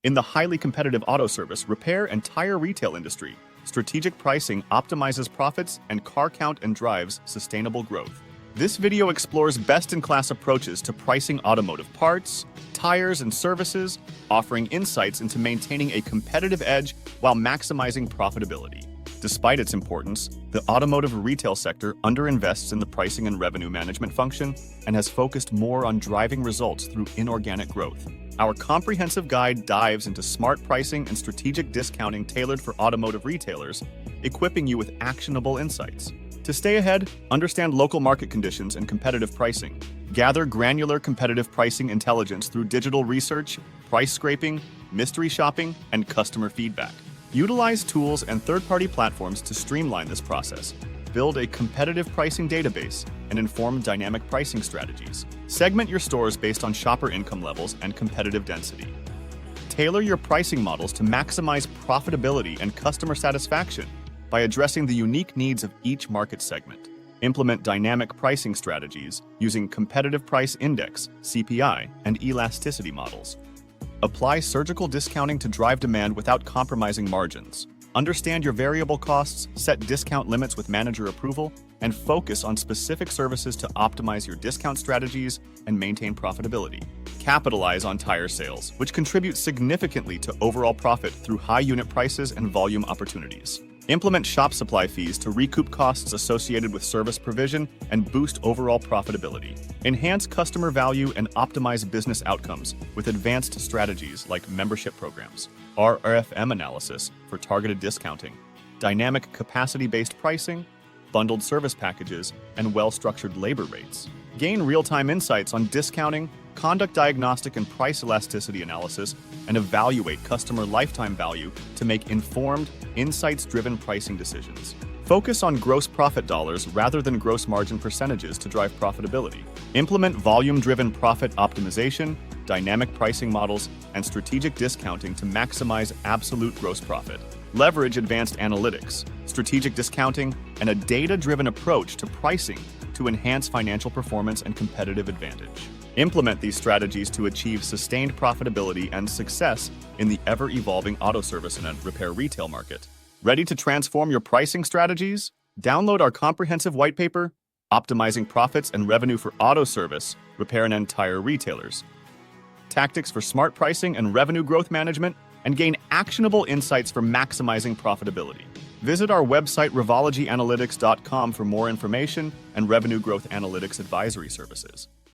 In the highly competitive auto service, repair, and tire retail industry, strategic pricing optimizes profits and car count and drives sustainable growth. This video explores best-in-class approaches to pricing automotive parts, tires, and services, offering insights into maintaining a competitive edge while maximizing profitability. Despite its importance, the automotive retail sector underinvests in the pricing and revenue management function and has focused more on driving results through inorganic growth. Our comprehensive guide dives into smart pricing and strategic discounting tailored for automotive retailers, equipping you with actionable insights. To stay ahead, understand local market conditions and competitive pricing. Gather granular competitive pricing intelligence through digital research, price scraping, mystery shopping, and customer feedback. Utilize tools and third-party platforms to streamline this process. Build a competitive pricing database and inform dynamic pricing strategies. Segment your stores based on shopper income levels and competitive density. Tailor your pricing models to maximize profitability and customer satisfaction by addressing the unique needs of each market segment. Implement dynamic pricing strategies using competitive price index, CPI, and elasticity models. Apply surgical discounting to drive demand without compromising margins. Understand your variable costs, set discount limits with manager approval, and focus on specific services to optimize your discount strategies and maintain profitability. Capitalize on tire sales, which contribute significantly to overall profit through high unit prices and volume opportunities. Implement shop supply fees to recoup costs associated with service provision and boost overall profitability. Enhance customer value and optimize business outcomes with advanced strategies like membership programs, RFM analysis for targeted discounting, dynamic capacity-based pricing, bundled service packages, and well-structured labor rates. Gain real-time insights on discounting, conduct diagnostic and price elasticity analysis, and evaluate customer lifetime value to make informed, insights-driven pricing decisions. Focus on gross profit dollars rather than gross margin percentages to drive profitability. Implement volume-driven profit optimization, dynamic pricing models, and strategic discounting to maximize absolute gross profit. Leverage advanced analytics, strategic discounting, and a data-driven approach to pricing to enhance financial performance and competitive advantage. Implement these strategies to achieve sustained profitability and success in the ever-evolving auto service and repair retail market. Ready to transform your pricing strategies? Download our comprehensive white paper, Optimizing Profits and Revenue for Auto Service, Repair and Tire Retailers. Tactics for smart pricing and revenue growth management, and gain actionable insights for maximizing profitability. Visit our website revologlyanalytics.com for more information and revenue growth analytics advisory services.